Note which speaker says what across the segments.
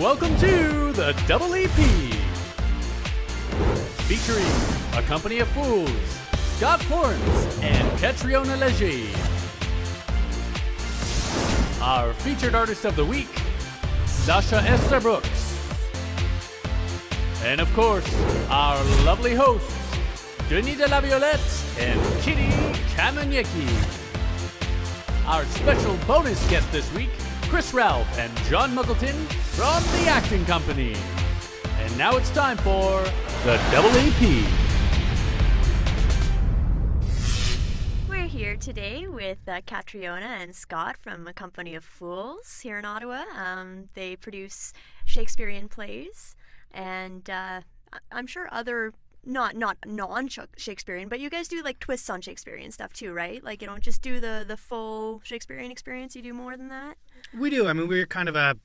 Speaker 1: Welcome to the Double EP, featuring a company of fools, Scott Florence and Catriona Leger. Our featured artist of the week, Sacha Estabrooks. And of course, our lovely hosts, Denis de la Violette and Kitty Kamenyeki. Our special bonus guest this week, Chris Ralph and John Muggleton from the Acting Company. And now it's time for the Double AP.
Speaker 2: We're here today with Catriona and Scott from a company of fools here in Ottawa. They produce Shakespearean plays, and I'm sure other not non-Shakespearean, but you guys do like twists on Shakespearean stuff too, right? Like you don't just do the full Shakespearean experience, you do more than that?
Speaker 3: We do. I mean, we're kind of a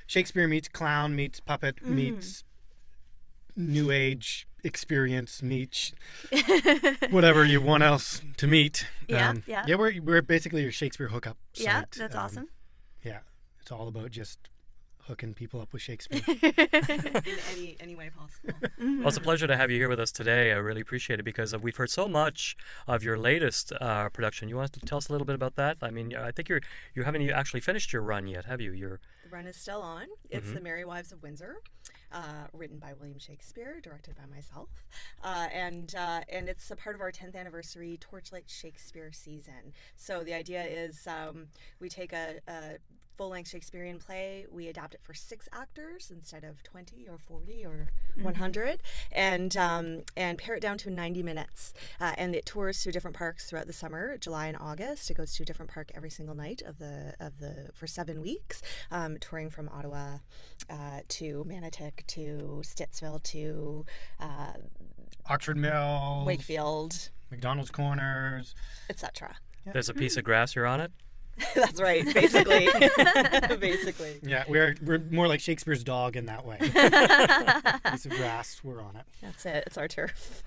Speaker 3: Shakespeare meets clown meets puppet meets New Age experience meets whatever you want else to meet.
Speaker 2: Yeah.
Speaker 3: We're basically your Shakespeare hookup site.
Speaker 2: Yeah, that's awesome.
Speaker 3: Yeah, it's all about just hooking people up with Shakespeare.
Speaker 4: in any way possible.
Speaker 5: Well, it's a pleasure to have you here with us today. I really appreciate it because we've heard so much of your latest production. You want to tell us a little bit about that? I mean, I think you haven't actually finished your run yet, have you?
Speaker 4: The run is still on. It's The Merry Wives of Windsor, written by William Shakespeare, directed by myself, and it's a part of our 10th anniversary Torchlight Shakespeare season. So the idea is we take a full-length Shakespearean play, we adapt it for 6 actors instead of 20 or 40 or 100, and pare it down to 90 minutes. And it tours through different parks throughout the summer, July and August. It goes to a different park every single night for 7 weeks, touring from Ottawa to Manotick to Stittsville to
Speaker 3: Oxford Mill,
Speaker 4: Wakefield,
Speaker 3: McDonald's Corners,
Speaker 4: etc.
Speaker 5: There's a piece of grass, you're on it?
Speaker 4: That's right, basically. Basically.
Speaker 3: Yeah, we're more like Shakespeare's dog in that way. Piece of grass, we're on it.
Speaker 4: That's it. It's our turf.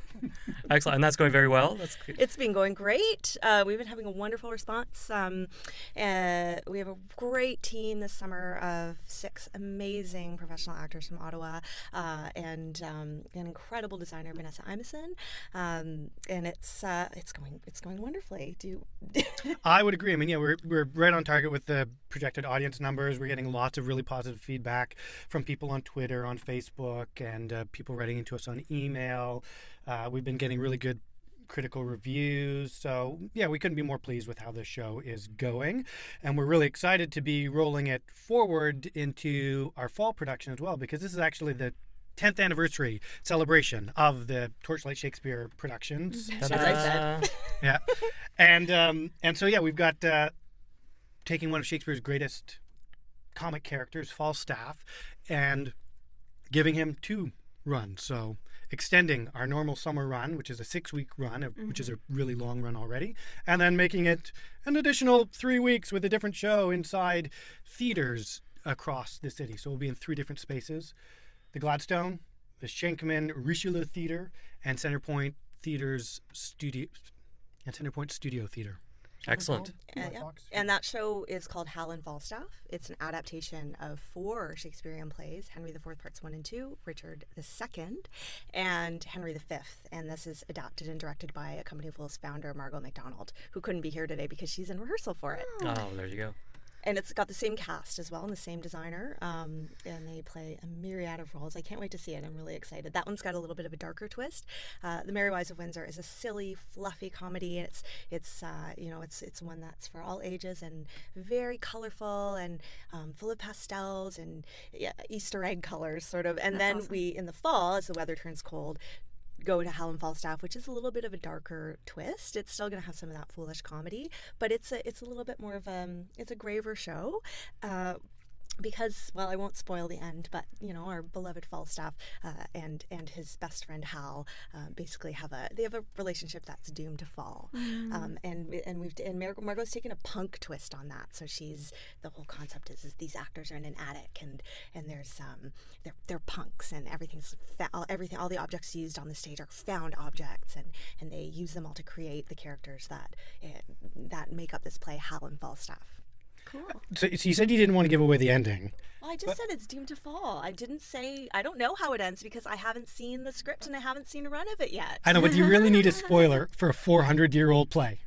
Speaker 5: Excellent. And that's going very well? That's good.
Speaker 4: It's been going great. We've been having a wonderful response. We have a great team this summer of 6 amazing professional actors from Ottawa and an incredible designer, Vanessa Imeson. And it's going wonderfully.
Speaker 3: I would agree. I mean, yeah, we're right on target with the projected audience numbers. We're getting lots of really positive feedback from people on Twitter, on Facebook, and people writing into us on email. We've been getting really good critical reviews. So, yeah, we couldn't be more pleased with how this show is going. And we're really excited to be rolling it forward into our fall production as well, because this is actually the 10th anniversary celebration of the Torchlight Shakespeare productions.
Speaker 4: As I said.
Speaker 3: Yeah. And so, yeah, we've got taking one of Shakespeare's greatest comic characters, Falstaff, and giving him 2 runs. So extending our normal summer run, which is a 6-week run, which is a really long run already, and then making it an additional 3 weeks with a different show inside theaters across the city. So we'll be in 3 different spaces: the Gladstone, the Schenkman Richelieu Theater, and Centerpoint Studio Theater.
Speaker 5: Excellent.
Speaker 4: And that show is called Hal and Falstaff. It's an adaptation of 4 Shakespearean plays: Henry IV Parts 1 and 2, Richard II, and Henry V. And this is adapted and directed by a Company of Fools founder, Margot MacDonald, who couldn't be here today because she's in rehearsal for it.
Speaker 5: Oh, there you go.
Speaker 4: And it's got the same cast as well and the same designer, and they play a myriad of roles. I can't wait to see it. I'm really excited. That one's got a little bit of a darker twist. The Merry Wives of Windsor is a silly, fluffy comedy, and it's one that's for all ages and very colorful and full of pastels and Easter egg colors, sort of. And then we, in the fall, as the weather turns cold, go to Hal and Falstaff, which is a little bit of a darker twist. It's still going to have some of that foolish comedy, but it's a little bit more of it's a graver show. Because, well, I won't spoil the end, but our beloved Falstaff and his best friend Hal basically have a relationship that's doomed to fall. And Margot's taken a punk twist on that. So the whole concept is these actors are in an attic and there's they're punks, and all the objects used on the stage are found objects, and they use them all to create the characters that make up this play, Hal and Falstaff.
Speaker 2: Cool.
Speaker 3: So you said you didn't want to give away the ending.
Speaker 4: Well, I just said it's doomed to fall. I didn't say, I don't know how it ends because I haven't seen the script and I haven't seen a run of it yet.
Speaker 3: I know, but you really need a spoiler for a 400-year-old play.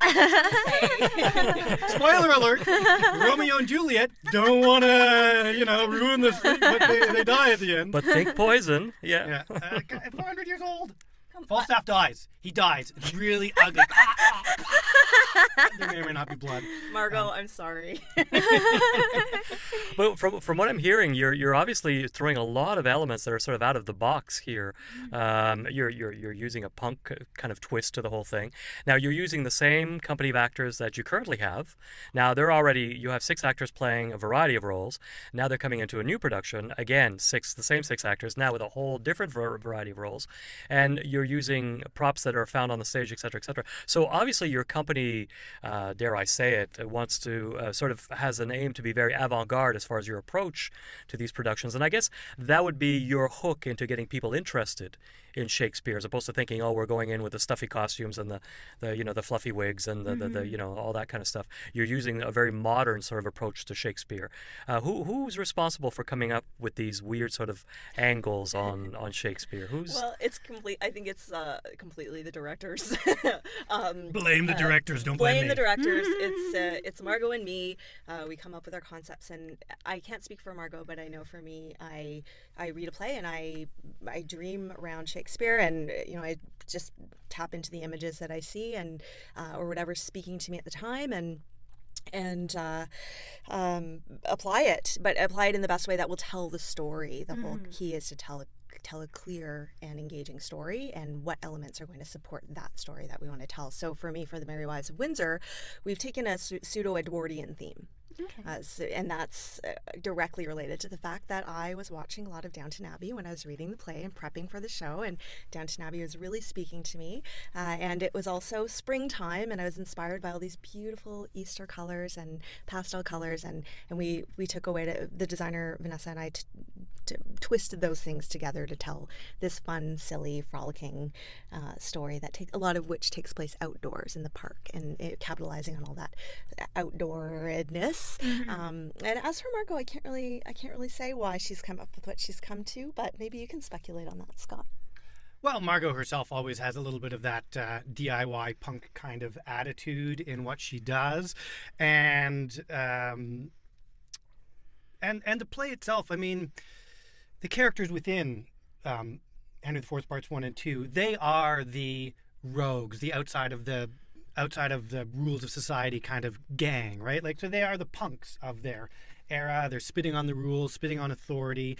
Speaker 3: Spoiler alert! Romeo and Juliet don't want to, ruin this thing, but they die at the end.
Speaker 5: But think poison. Yeah.
Speaker 3: Yeah. 400 years old. Falstaff dies. He dies. It's really ugly. There may or may not be blood.
Speaker 4: Margot, I'm sorry.
Speaker 5: But from what I'm hearing, you're obviously throwing a lot of elements that are sort of out of the box here. You're using a punk kind of twist to the whole thing. Now you're using the same company of actors that you currently have. Now you have 6 actors playing a variety of roles. Now they're coming into a new production again, the same 6 actors now with a whole different variety of roles, and you're using props that are found on the stage, etc., etc. So obviously your company, dare I say it, wants to sort of has an aim to be very avant-garde as far as your approach to these productions. And I guess that would be your hook into getting people interested in Shakespeare, as opposed to thinking, oh, we're going in with the stuffy costumes and the fluffy wigs and the all that kind of stuff. You're using a very modern sort of approach to Shakespeare. Who's responsible for coming up with these weird sort of angles on Shakespeare?
Speaker 4: Well, it's complete. I think it's completely the directors.
Speaker 3: Blame the directors. Don't blame me.
Speaker 4: The directors. It's Margot and me. We come up with our concepts, and I can't speak for Margot, but I know for me, I read a play and I dream around Shakespeare, and I just tap into the images that I see and or whatever's speaking to me at the time, and apply it, but apply it in the best way that will tell the story. The whole key is to tell a clear and engaging story, and what elements are going to support that story that we want to tell. So for me, for the Merry Wives of Windsor, we've taken a pseudo-Edwardian theme. Okay. And that's directly related to the fact that I was watching a lot of Downton Abbey when I was reading the play and prepping for the show, and Downton Abbey was really speaking to me. And it was also springtime, and I was inspired by all these beautiful Easter colors and pastel colors, and we took away to the designer Vanessa and I twisted those things together to tell this fun, silly, frolicking story that a lot of which takes place outdoors in the park, and capitalizing on all that outdooredness. And as for Margot, I can't really say why she's come up with what she's come to, but maybe you can speculate on that, Scott.
Speaker 3: Well, Margot herself always has a little bit of that DIY punk kind of attitude in what she does, and the play itself. I mean, the characters within Henry IV Parts 1 and 2, they are the rogues, the outside of the rules of society kind of gang, right? Like, so they are the punks of their era. They're spitting on the rules, spitting on authority.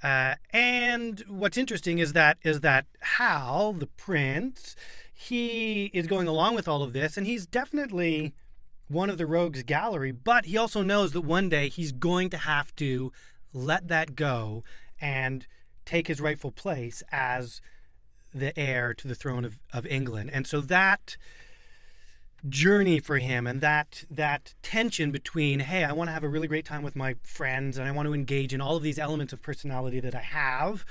Speaker 3: And what's interesting is that Hal, the prince, he is going along with all of this, and he's definitely one of the rogues gallery, but he also knows that one day he's going to have to let that go and take his rightful place as the heir to the throne of England. And so that journey for him, and that tension between, hey, I want to have a really great time with my friends, and I want to engage in all of these elements of personality that I have,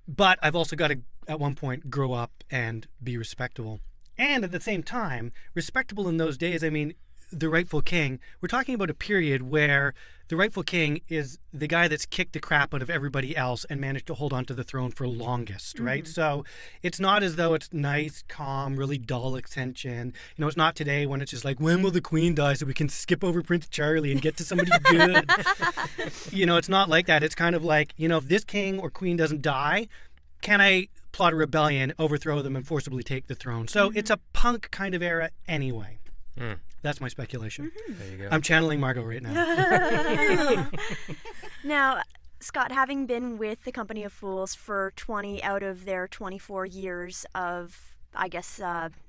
Speaker 3: but I've also got to at one point grow up and be respectable. And at the same time, respectable in those days, I mean, the rightful king, we're talking about a period where the rightful king is the guy that's kicked the crap out of everybody else and managed to hold on to the throne for longest, right? So it's not as though it's nice, calm, really dull attention. It's not today when it's just like, when will the queen die so we can skip over Prince Charlie and get to somebody good? It's not like that. It's kind of like, if this king or queen doesn't die, can I plot a rebellion, overthrow them, and forcibly take the throne? So it's a punk kind of era anyway. That's my speculation.
Speaker 5: There you go.
Speaker 3: I'm channeling Margot right now.
Speaker 2: Now, Scott, having been with the Company of Fools for 20 out of their 24 years of, I guess,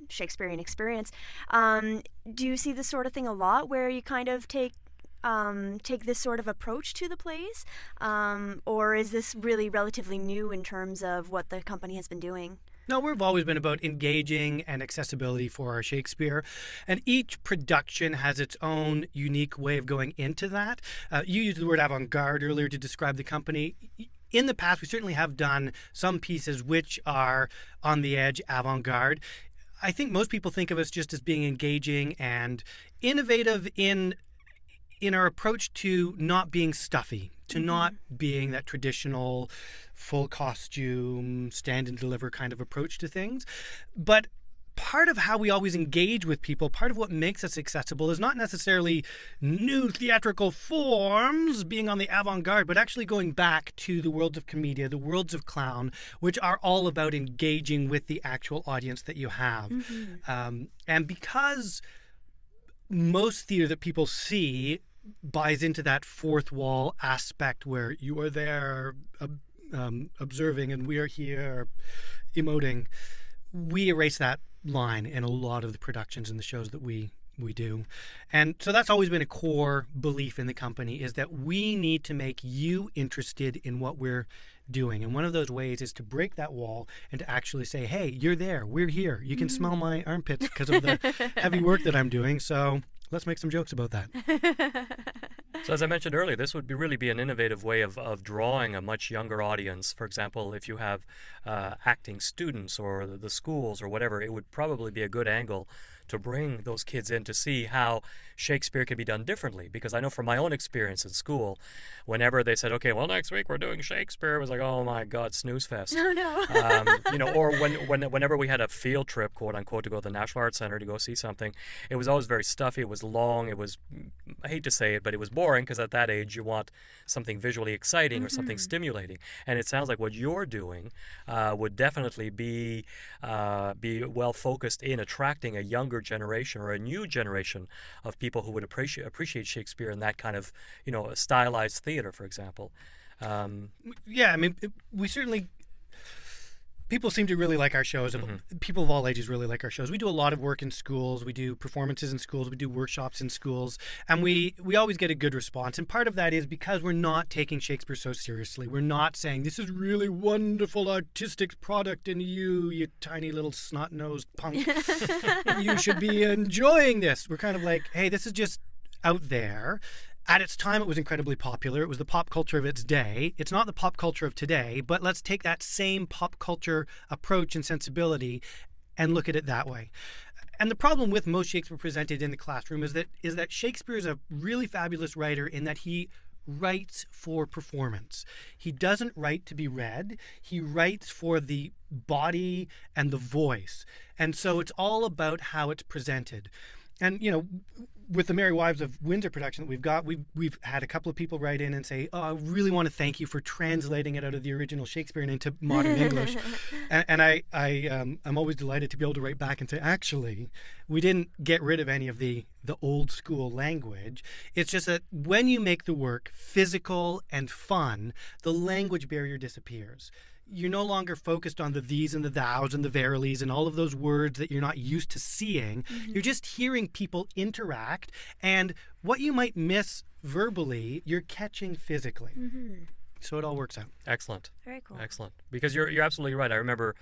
Speaker 2: Shakespearean experience, do you see this sort of thing a lot, where you kind of take this sort of approach to the plays, or is this really relatively new in terms of what the company has been doing?
Speaker 3: No, we've always been about engaging and accessibility for our Shakespeare, and each production has its own unique way of going into that. You used the word avant-garde earlier to describe the company. In the past, we certainly have done some pieces which are on the edge, avant-garde. I think most people think of us just as being engaging and innovative in our approach to not being stuffy, to not being that traditional full costume, stand and deliver kind of approach to things. But part of how we always engage with people, part of what makes us accessible is not necessarily new theatrical forms being on the avant-garde, but actually going back to the worlds of commedia, the worlds of clown, which are all about engaging with the actual audience that you have. And because most theater that people see buys into that fourth wall aspect where you are there observing and we are here emoting, we erase that line in a lot of the productions and the shows that we do. And so that's always been a core belief in the company, is that we need to make you interested in what we're doing. And one of those ways is to break that wall and to actually say, hey, you're there, we're here, you can smell my armpits because of the heavy work that I'm doing, so let's make some jokes about that.
Speaker 5: So as I mentioned earlier, this would really be an innovative way of drawing a much younger audience. For example, if you have acting students or the schools or whatever, it would probably be a good angle to bring those kids in to see how Shakespeare can be done differently. Because I know from my own experience in school, whenever they said, okay, well, next week we're doing Shakespeare, it was like, oh my God, snooze fest.
Speaker 2: Oh, no.
Speaker 5: Or whenever we had a field trip, quote unquote, to go to the National Arts Center to go see something, it was always very stuffy, it was long, it was, I hate to say it, but it was boring, because at that age you want something visually exciting or something stimulating. And it sounds like what you're doing would definitely be well focused in attracting a younger generation or a new generation of people who would appreciate Shakespeare in that kind of, stylized theater, for example.
Speaker 3: Yeah, I mean, we certainly... People seem to really like our shows. People of all ages really like our shows. We do a lot of work in schools. We do performances in schools. We do workshops in schools. And we always get a good response. And part of that is because we're not taking Shakespeare so seriously. We're not saying, this is really wonderful artistic product, and you tiny little snot-nosed punk, you should be enjoying this. We're kind of like, hey, this is just out there. At its time, it was incredibly popular. It was the pop culture of its day. It's not the pop culture of today, but let's take that same pop culture approach and sensibility and look at it that way. And the problem with most Shakespeare presented in the classroom is that Shakespeare is a really fabulous writer in that he writes for performance. He doesn't write to be read. He writes for the body and the voice. And so it's all about how it's presented. And, with the Merry Wives of Windsor production that we've got, we've had a couple of people write in and say, oh, I really want to thank you for translating it out of the original Shakespeare into modern English. And I'm always delighted to be able to write back and say, actually, we didn't get rid of any of the old school language. It's just that when you make the work physical and fun, the language barrier disappears. You're no longer focused on the these and the thous and the verilies and all of those words that you're not used to seeing. You're just hearing people interact, and what you might miss verbally, you're catching physically. So it all works out.
Speaker 5: Excellent.
Speaker 2: Very cool.
Speaker 5: Excellent. Because you're absolutely right. I remember,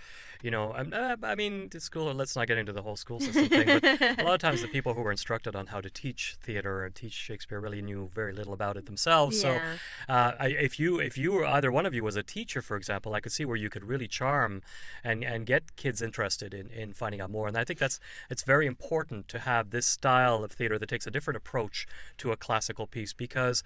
Speaker 5: I mean, the school, let's not get into the whole school system thing, but a lot of times the people who were instructed on how to teach theater and teach Shakespeare really knew very little about it themselves.
Speaker 2: Yeah.
Speaker 5: So if you were, either one of you was a teacher, for example, I could see where you could really charm and get kids interested in finding out more. And I think it's very important to have this style of theater that takes a different approach to a classical piece, because,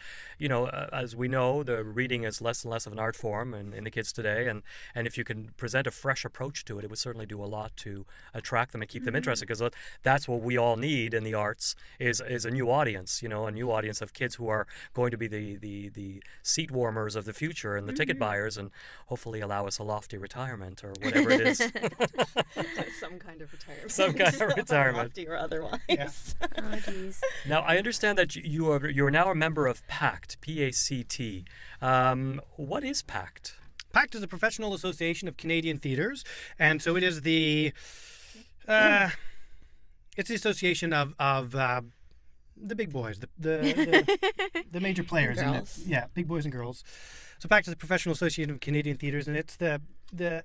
Speaker 5: as we know, the reading is less and less of an art form in the kids today, and if you can present a fresh approach to it, it would certainly do a lot to attract them and keep them interested, because that's what we all need in the arts is a new audience, a new audience of kids who are going to be the seat warmers of the future and the ticket buyers, and hopefully allow us a lofty retirement or whatever it is.
Speaker 4: Some kind of retirement.
Speaker 5: Some kind of retirement.
Speaker 4: Lofty or otherwise.
Speaker 3: Yeah.
Speaker 2: Oh, geez.
Speaker 5: Now, I understand that you're now a member of PACT, P-A-C-T. What is PACT?
Speaker 3: PACT is a professional association of Canadian theatres, and so it is it's the association of the big boys, the major players.
Speaker 4: Girls.
Speaker 3: Big boys and girls. So PACT is a professional association of Canadian theatres, and it's the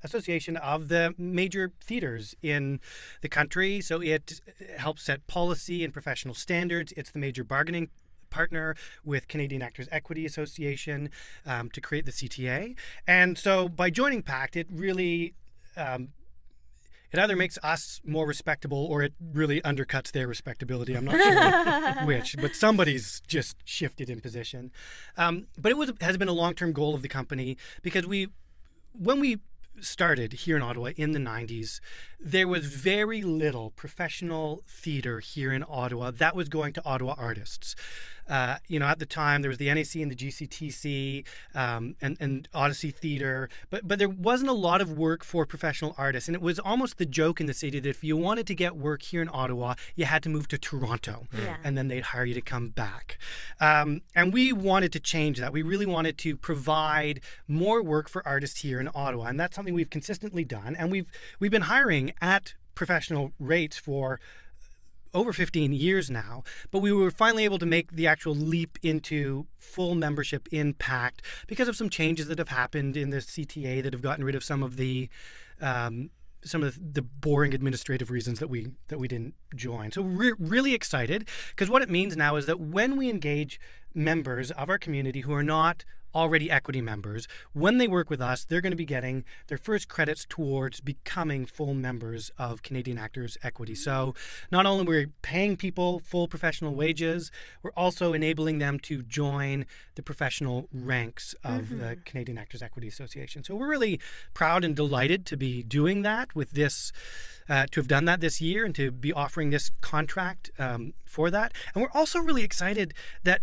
Speaker 3: association of the major theatres in the country. So it helps set policy and professional standards. It's the major bargaining partner with Canadian Actors Equity Association to create the CTA. And so by joining PACT, it really it either makes us more respectable or it really undercuts their respectability. I'm not sure which, but somebody's just shifted in position. But it has been a long-term goal of the company because when we started here in Ottawa in the 90s, there was very little professional theatre here in Ottawa that was going to Ottawa artists. At the time, there was the NAC and the GCTC and Odyssey Theatre, but there wasn't a lot of work for professional artists. And it was almost the joke in the city that if you wanted to get work here in Ottawa, you had to move to Toronto, and then they'd hire you to come back. And we wanted to change that. We really wanted to provide more work for artists here in Ottawa, and that's something we've consistently done. And we've been hiring at professional rates for over 15 years now, but we were finally able to make the actual leap into full membership in PACT because of some changes that have happened in the CTA that have gotten rid of some of the boring administrative reasons that we didn't join. So we're really excited because what it means now is that when we engage members of our community who are not already equity members, when they work with us, they're going to be getting their first credits towards becoming full members of Canadian Actors Equity. So not only are we paying people full professional wages, we're also enabling them to join the professional ranks of the Canadian Actors Equity Association. So we're really proud and delighted to be doing that with this, to have done that this year and to be offering this contract for that. And we're also really excited that,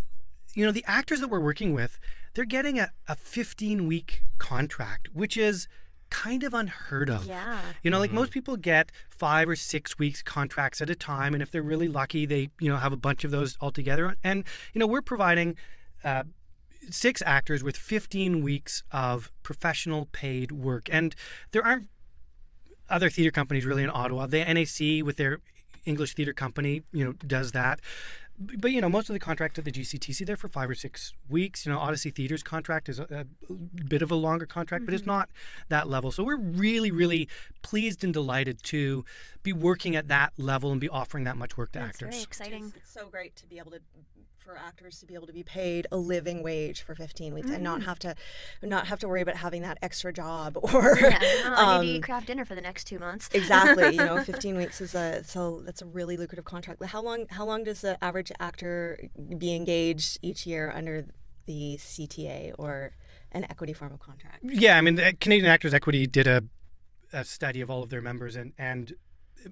Speaker 3: the actors that we're working with, they're getting a 15-week contract, which is kind of unheard of.
Speaker 2: Yeah.
Speaker 3: Like most people get 5 or 6 weeks contracts at a time, and if they're really lucky, they have a bunch of those altogether. And we're providing 6 actors with 15 weeks of professional paid work, and there aren't other theatre companies really in Ottawa. The NAC with their English theatre company, does that. But, most of the contracts at the GCTC, they're for 5 or 6 weeks. Odyssey Theatre's contract is a bit of a longer contract, but it's not that level. So we're really, really pleased and delighted to be working at that level and be offering that much work to actors.
Speaker 2: Very exciting.
Speaker 4: It's so great to be able to, for actors to be able to be paid a living wage for 15 weeks and not have to worry about having that extra job or
Speaker 2: I need to eat craft dinner for the next 2 months.
Speaker 4: Exactly. 15 weeks is that's a really lucrative contract. How long does the average actor be engaged each year under the CTA or an equity form of contract?
Speaker 3: Yeah, the Canadian Actors Equity did a study of all of their members, and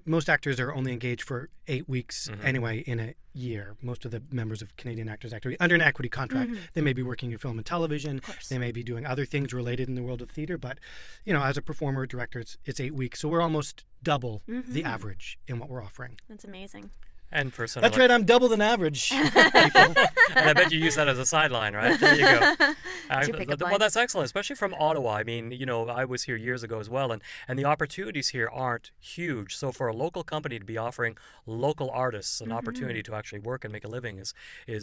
Speaker 3: most actors are only engaged for 8 weeks anyway in a year. Most of the members of Canadian Actors Equity, under an equity contract, they may be working in film and television. They may be doing other things related in the world of theatre, but as a performer or director, it's 8 weeks. So we're almost double the average in what we're offering.
Speaker 2: That's amazing.
Speaker 5: And for some
Speaker 3: That's right, I'm double than average.
Speaker 5: And I bet you use that as a sideline, right? There you go.
Speaker 2: your pickup
Speaker 5: Well,
Speaker 2: line.
Speaker 5: that's excellent, especially from Ottawa. I was here years ago as well, and the opportunities here aren't huge. So for a local company to be offering local artists an opportunity to actually work and make a living is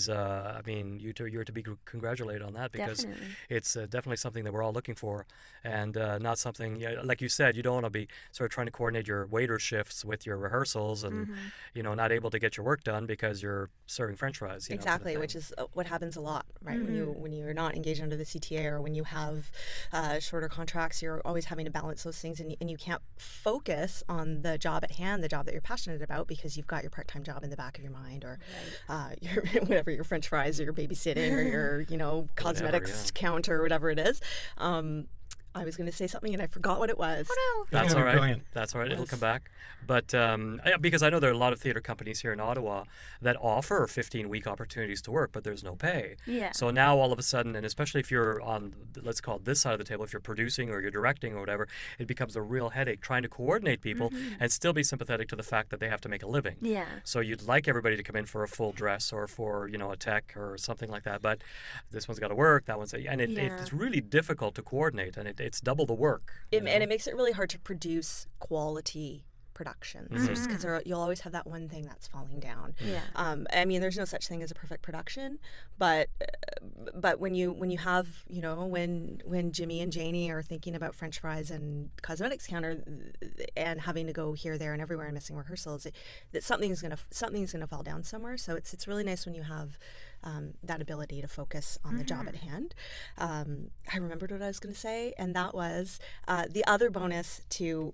Speaker 5: you're to be congratulated on that because
Speaker 2: Definitely.
Speaker 5: it's definitely something that we're all looking for, and not something like you said. You don't want to be sort of trying to coordinate your waiter shifts with your rehearsals and not able to get your work done because you're serving French fries.
Speaker 4: Exactly, which is what happens a lot, right? When you're not engaged under the CTA or when you have shorter contracts, you're always having to balance those things, and you can't focus on the job at hand, the job that you're passionate about, because you've got your part-time job in the back of your mind, or your whatever, your French fries, or your babysitting, or your cosmetics counter, or whatever it is. I was going to say something and I forgot what it was.
Speaker 2: Oh no!
Speaker 5: That's all right.
Speaker 3: Brilliant.
Speaker 5: That's all right. It'll come back. But because I know there are a lot of theatre companies here in Ottawa that offer 15-week opportunities to work, but there's no pay.
Speaker 2: Yeah.
Speaker 5: So now all of a sudden, and especially if you're on, let's call it this side of the table, if you're producing or you're directing or whatever, it becomes a real headache trying to coordinate people and still be sympathetic to the fact that they have to make a living.
Speaker 2: Yeah.
Speaker 5: So you'd like everybody to come in for a full dress or for a tech or something like that, but this one's got to work, that one's, and it's really difficult to coordinate, and it's double the work.
Speaker 4: And it makes it really hard to produce quality productions because you'll always have that one thing that's falling down.
Speaker 2: Yeah.
Speaker 4: There's no such thing as a perfect production, but when you have when Jimmy and Janie are thinking about French fries and cosmetics counter and having to go here, there, and everywhere and missing rehearsals, that something's gonna fall down somewhere. So it's really nice when you have that ability to focus on the job at hand. I remembered what I was going to say, and that was the other bonus to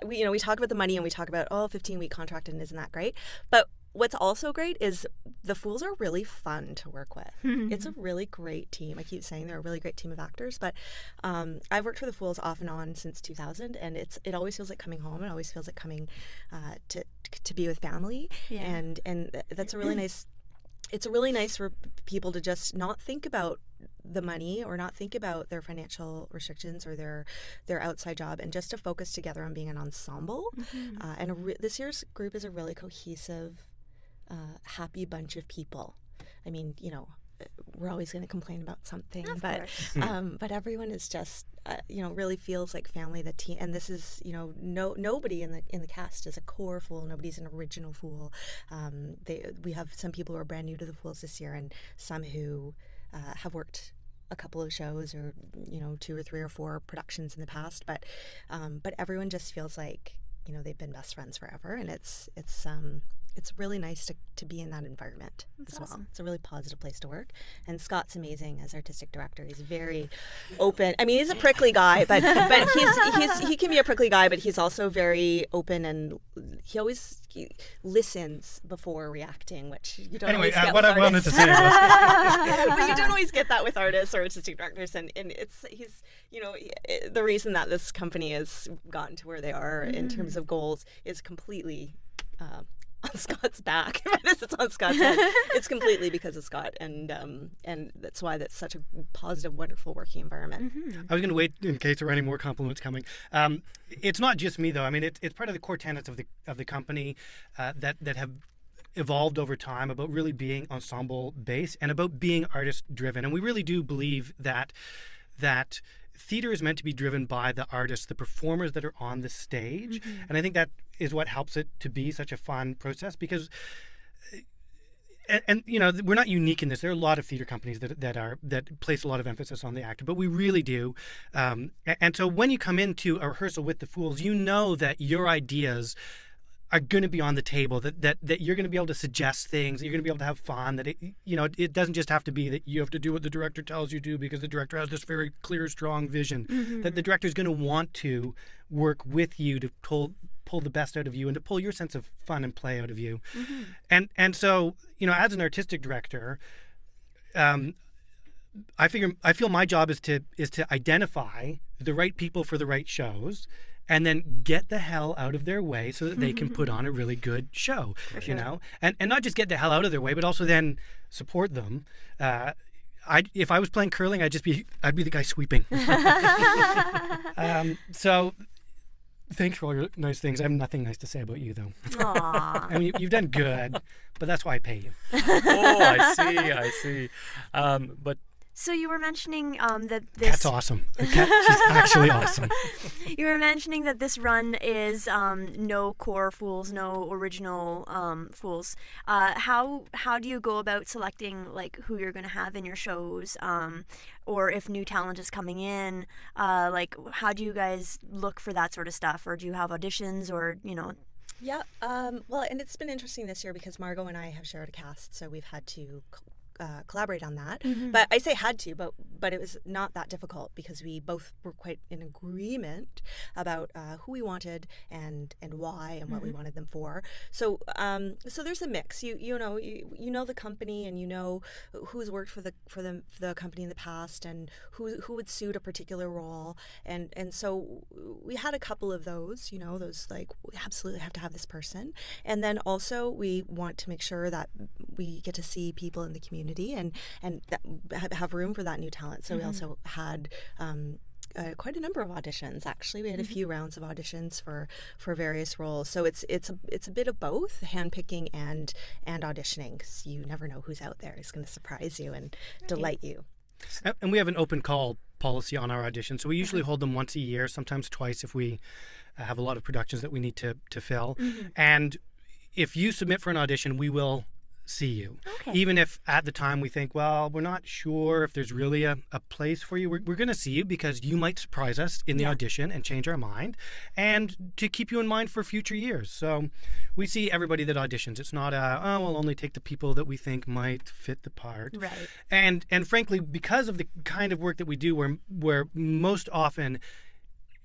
Speaker 4: we talk about the money and we talk about 15-week contract and isn't that great? But what's also great is the Fools are really fun to work with. It's a really great team. I keep saying they're a really great team of actors, but I've worked for the Fools off and on since 2000, and it always feels like coming home. It always feels like coming to be with family, and that's a really nice. It's really nice for people to just not think about the money or not think about their financial restrictions or their outside job, and just to focus together on being an ensemble. This year's group is a really cohesive, happy bunch of people. I mean, we're always going to complain about something, but everyone is just really feels like family. The team, and this is nobody in the cast is a core Fool. Nobody's an original Fool. We have some people who are brand new to the Fools this year, and some who have worked a couple of shows or 2 or 3 or 4 productions in the past. But everyone just feels like they've been best friends forever, and it's really nice to be in that environment as well. It's a really positive place to work. And Scott's amazing as artistic director. He's very open. I mean, he's a prickly guy, but he can be a prickly guy, but he's also very open, and he listens before reacting, which you don't always get
Speaker 3: what
Speaker 4: with
Speaker 3: I wanted
Speaker 4: artists.
Speaker 3: to say was
Speaker 4: But you don't always get that with artists or artistic directors, and he's the reason that this company has gotten to where they are in terms of goals is completely on Scott's back. It's on Scott's head. It's completely because of Scott, and that's why that's such a positive, wonderful working environment.
Speaker 3: I was going to wait in case there were any more compliments coming. It's not just me, though. I mean, it's part of the core tenets of the company that have evolved over time about really being ensemble based and about being artist driven. And we really do believe that theater is meant to be driven by the artists, the performers that are on the stage. And I think that is what helps it to be such a fun process, because and we're not unique in this. There are a lot of theater companies that place a lot of emphasis on the actor, but we really do. And so when you come into a rehearsal with the Fools, you know that your ideas are going to be on the table, that you're going to be able to suggest things, that you're going to be able to have fun, that it doesn't just have to be that you have to do what the director tells you to because the director has this very clear, strong vision, that the director is going to want to work with you to pull the best out of you and to pull your sense of fun and play out of you. And so, as an artistic director, I feel my job is to identify the right people for the right shows, and then get the hell out of their way so that they can put on a really good show, and not just get the hell out of their way, but also then support them. If I was playing curling, I'd be the guy sweeping. So thanks for all your nice things. I have nothing nice to say about you, though.
Speaker 2: Aww.
Speaker 3: I mean, you've done good, but that's why I pay you.
Speaker 5: Oh, I see. But
Speaker 2: So you were mentioning that this...
Speaker 3: Cat's awesome. The cat, she's actually awesome.
Speaker 2: You were mentioning that this run is no core Fools, no original Fools. How do you go about selecting who you're going to have in your shows, or if new talent is coming in? How do you guys look for that sort of stuff, or do you have auditions, or
Speaker 4: Yeah. Well, and it's been interesting this year because Margot and I have shared a cast, so we've had to collaborate on that. But I say had to, but it was not that difficult because we both were quite in agreement about who we wanted and why and what we wanted them for. So so there's a mix. You know the company, and you know who's worked for the company in the past and who would suit a particular role, and so we had a couple of those. Those we absolutely have to have this person, and then also we want to make sure that we get to see people in the community and that have room for that new talent. So we also had quite a number of auditions. Actually, we had a few rounds of auditions for various roles. So it's a bit of both, handpicking and auditioning, because you never know who's out there who's going to surprise you and delight you.
Speaker 3: And we have an open call policy on our auditions, so we usually hold them once a year, sometimes twice if we have a lot of productions that we need to fill. And if you submit for an audition, we will see you.
Speaker 2: Okay.
Speaker 3: Even if at the time we think, well, we're not sure if there's really a place for you, we're going to see you because you might surprise us in the audition and change our mind, and to keep you in mind for future years. So we see everybody that auditions. It's not we'll only take the people that we think might fit the part.
Speaker 2: Right.
Speaker 3: And frankly, because of the kind of work that we do, where most often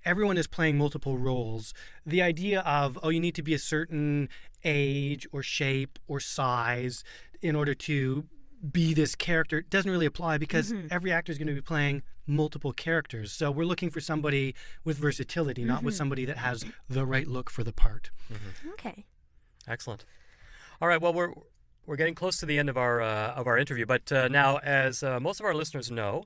Speaker 3: everyone is playing multiple roles. The idea of, you need to be a certain age or shape or size in order to be this character doesn't really apply, because every actor is going to be playing multiple characters. So we're looking for somebody with versatility, not with somebody that has the right look for the part.
Speaker 2: Okay.
Speaker 5: Excellent. All right. Well, we're getting close to the end of our interview, but now, as most of our listeners know,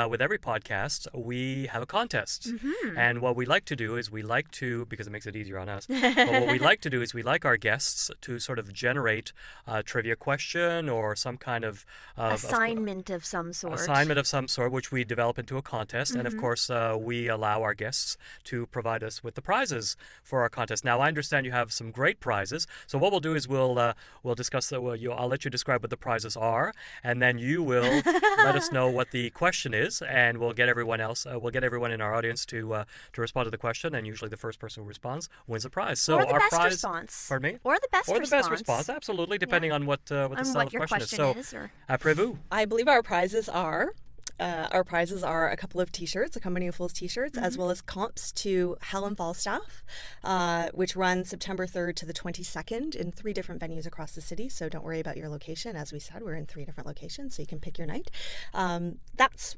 Speaker 5: with every podcast we have a contest, and what we like to do is because it makes it easier on us. But what we like to do is we like our guests to sort of generate a trivia question or some kind of
Speaker 2: Assignment of some sort.
Speaker 5: Assignment of some sort, which we develop into a contest, and of course we allow our guests to provide us with the prizes for our contest. Now, I understand you have some great prizes, so what we'll do is we'll discuss that. I'll let you describe what the prizes are, and then you will let us know what the question is, and we'll get everyone in our audience to respond to the question, and usually the first person who responds wins a prize. So
Speaker 2: or the
Speaker 5: our
Speaker 2: best
Speaker 5: prize,
Speaker 2: response.
Speaker 5: Pardon me?
Speaker 2: Or the best response.
Speaker 5: Or the best response, absolutely, depending on what the style of
Speaker 2: your
Speaker 5: question
Speaker 2: question
Speaker 5: is.
Speaker 2: is, or...
Speaker 5: Prévu.
Speaker 4: I believe our prizes are a couple of T-shirts, a Company of Fools T-shirts, as well as comps to Hell and Falstaff, which runs September 3rd to the 22nd in 3 different venues across the city. So don't worry about your location. As we said, we're in 3 different locations, so you can pick your night. That's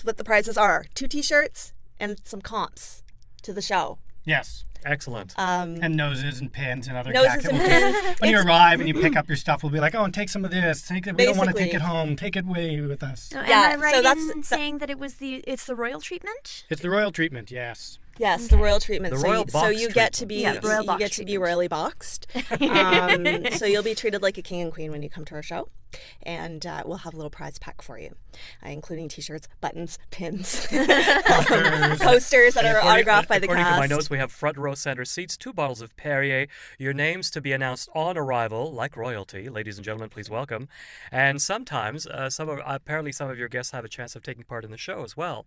Speaker 4: what the prizes are: 2 T-shirts and some comps to the show.
Speaker 3: Yes.
Speaker 5: Excellent.
Speaker 3: And noses and pins and other
Speaker 4: Noses and pins.
Speaker 3: When you arrive and you pick up your stuff, we'll be like, and take some of this. We don't want to take
Speaker 4: Basically.
Speaker 3: it home. Take it away with us.
Speaker 2: Am
Speaker 4: Yeah,
Speaker 2: I right
Speaker 4: so
Speaker 2: in saying that it's the royal treatment?
Speaker 3: It's the royal treatment, yes.
Speaker 4: Yes, the royal treatment.
Speaker 5: The
Speaker 4: so
Speaker 5: royal
Speaker 4: you, so
Speaker 5: box
Speaker 4: you get to
Speaker 5: treatment.
Speaker 4: be
Speaker 2: Yeah, the royal
Speaker 4: you
Speaker 2: box
Speaker 4: get to be
Speaker 2: treatment.
Speaker 4: royally boxed. So you'll be treated like a king and queen when you come to our show, and we'll have a little prize pack for you, including T-shirts, buttons, pins, posters that are autographed by the
Speaker 5: according
Speaker 4: cast.
Speaker 5: to my notes, we have front row center seats, 2 bottles of Perrier, your names to be announced on arrival, like royalty. Ladies and gentlemen, please welcome. And sometimes, apparently some of your guests have a chance of taking part in the show as well.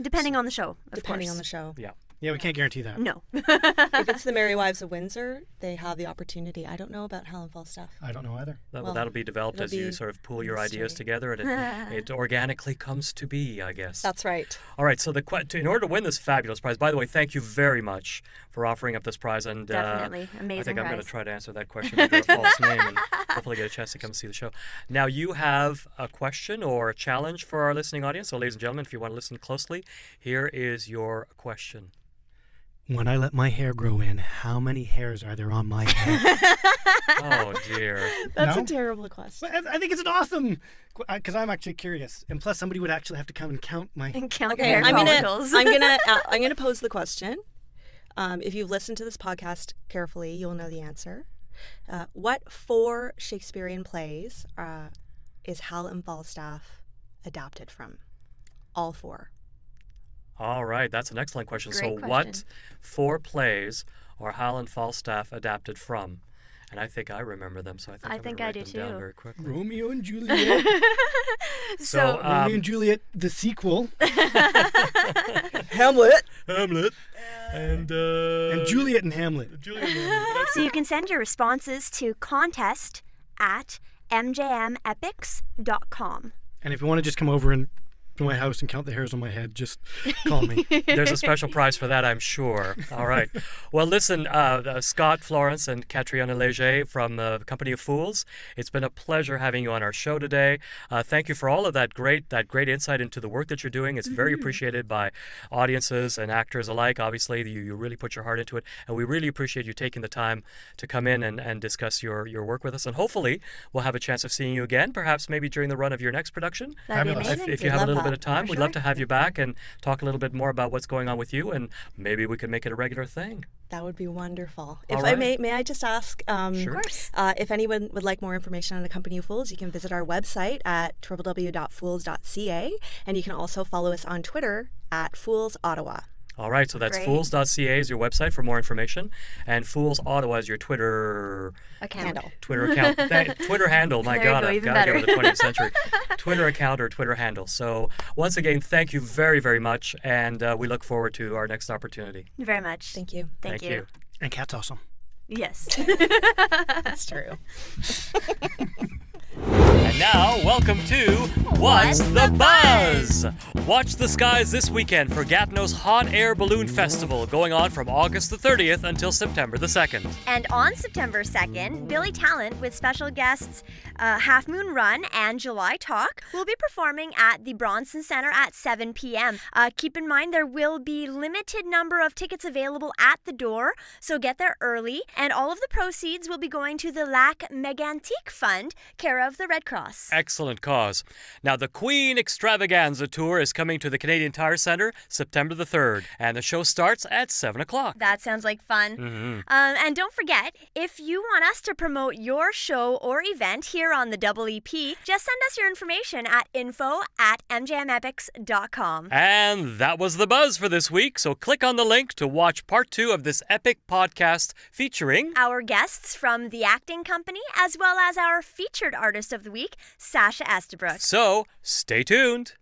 Speaker 2: Depending on the show, of
Speaker 4: Depending
Speaker 2: course.
Speaker 4: on the show.
Speaker 5: Yeah.
Speaker 3: Yeah, we can't guarantee that.
Speaker 2: No.
Speaker 4: If it's the Merry Wives of Windsor, they have the opportunity. I don't know about Hell and Falstaff.
Speaker 3: I don't know either.
Speaker 5: That'll be developed
Speaker 4: it'll
Speaker 5: as you
Speaker 4: be
Speaker 5: sort of pool your
Speaker 4: mystery.
Speaker 5: ideas together, and it organically comes to be, I guess.
Speaker 4: That's right.
Speaker 5: All right, so in order to win this fabulous prize, by the way, thank you very much for offering up this prize. And
Speaker 2: Definitely.
Speaker 5: I
Speaker 2: Amazing
Speaker 5: think I'm going
Speaker 2: prize.
Speaker 5: to try to answer that question under a false name and hopefully get a chance to come see the show. Now, you have a question or a challenge for our listening audience. So, ladies and gentlemen, if you want to listen closely, here is your question.
Speaker 3: When I let my hair grow in, how many hairs are there on my head?
Speaker 5: Oh, dear.
Speaker 4: That's
Speaker 3: No?
Speaker 4: a terrible question.
Speaker 3: But I think it's an awesome, because I'm actually curious, and plus somebody would actually have to come and count my.
Speaker 2: And count
Speaker 4: Okay,
Speaker 2: hair
Speaker 4: I'm
Speaker 2: follicles.
Speaker 4: gonna pose the question. If you've listened to this podcast carefully, you'll know the answer. What 4 Shakespearean plays is Hal and Falstaff adapted from? All 4.
Speaker 5: All right, that's an excellent question.
Speaker 2: Great
Speaker 5: So,
Speaker 2: question.
Speaker 5: what 4 plays are Hal and Falstaff adapted from? And I think I remember them, so I think
Speaker 2: I
Speaker 5: I'm
Speaker 2: think
Speaker 5: gonna
Speaker 2: I
Speaker 5: write
Speaker 2: do
Speaker 5: them down
Speaker 2: too.
Speaker 5: very quickly.
Speaker 3: Romeo and Juliet.
Speaker 5: So,
Speaker 3: Romeo and Juliet, the sequel.
Speaker 4: Hamlet.
Speaker 5: Hamlet and
Speaker 3: And Juliet and Hamlet.
Speaker 5: Juliet and Hamlet.
Speaker 2: So you can send your responses to contest@mjmepics.com.
Speaker 3: And if you want to just come over and to my house and count the hairs on my head, just call me.
Speaker 5: There's a special prize for that, I'm sure. All right. Well, listen, Scott Florence and Catriona Leger from the Company of Fools, it's been a pleasure having you on our show today. Thank you for all of that great insight into the work that you're doing. It's very appreciated by audiences and actors alike. Obviously, you really put your heart into it, and we really appreciate you taking the time to come in and discuss your work with us. And hopefully, we'll have a chance of seeing you again, perhaps maybe during the run of your next production.
Speaker 2: That'd be
Speaker 3: Fabulous.
Speaker 2: amazing.
Speaker 5: If you
Speaker 4: We'd
Speaker 5: have a
Speaker 4: love
Speaker 5: little
Speaker 4: that,
Speaker 5: bit of time,
Speaker 2: for
Speaker 5: we'd love
Speaker 2: sure.
Speaker 5: to have you back and talk a little bit more about what's going on with you, and maybe we could make it a regular thing.
Speaker 4: That would be wonderful.
Speaker 5: All
Speaker 4: If
Speaker 5: right.
Speaker 4: I may I just ask?
Speaker 5: Sure.
Speaker 2: Of course.
Speaker 4: If anyone would like more information on the Company of Fools, you can visit our website at www.fools.ca, and you can also follow us on Twitter at Fools Ottawa.
Speaker 5: All right, so that's
Speaker 2: Great.
Speaker 5: fools.ca is your website for more information, and Fools Ottawa is your Twitter
Speaker 2: Account.
Speaker 4: Handle.
Speaker 5: account. Twitter handle. My
Speaker 2: There you
Speaker 5: God,
Speaker 2: go,
Speaker 5: I've
Speaker 2: even
Speaker 5: got to get
Speaker 2: better.
Speaker 5: with the 20th century. Twitter account or Twitter handle. So once again, thank you very, very much, and we look forward to our next opportunity.
Speaker 2: Very much.
Speaker 4: Thank you.
Speaker 2: Thank you.
Speaker 3: And Cat's awesome.
Speaker 2: Yes.
Speaker 4: That's true.
Speaker 5: And now, welcome to What's the Buzz? Watch the skies this weekend for Gatineau's Hot Air Balloon Festival, going on from August the 30th until September the 2nd.
Speaker 2: And on September 2nd, Billy Talent with special guests Half Moon Run and July Talk will be performing at the Bronson Centre at 7 p.m. Keep in mind there will be limited number of tickets available at the door, so get there early. And all of the proceeds will be going to the Lac Mégantic Fund, care of the Red Cross.
Speaker 5: Excellent cause. Now, the Queen Extravaganza Tour is coming to the Canadian Tire Centre September the 3rd, and the show starts at 7 o'clock.
Speaker 2: That sounds like fun. And don't forget, if you want us to promote your show or event here on the Double EP, just send us your information at info@mjmepics.com.
Speaker 5: And that was the buzz for this week, so click on the link to watch part 2 of this epic podcast featuring
Speaker 2: our guests from the acting company, as well as our featured artist of the week, Sacha Estabrooks.
Speaker 5: So, stay tuned.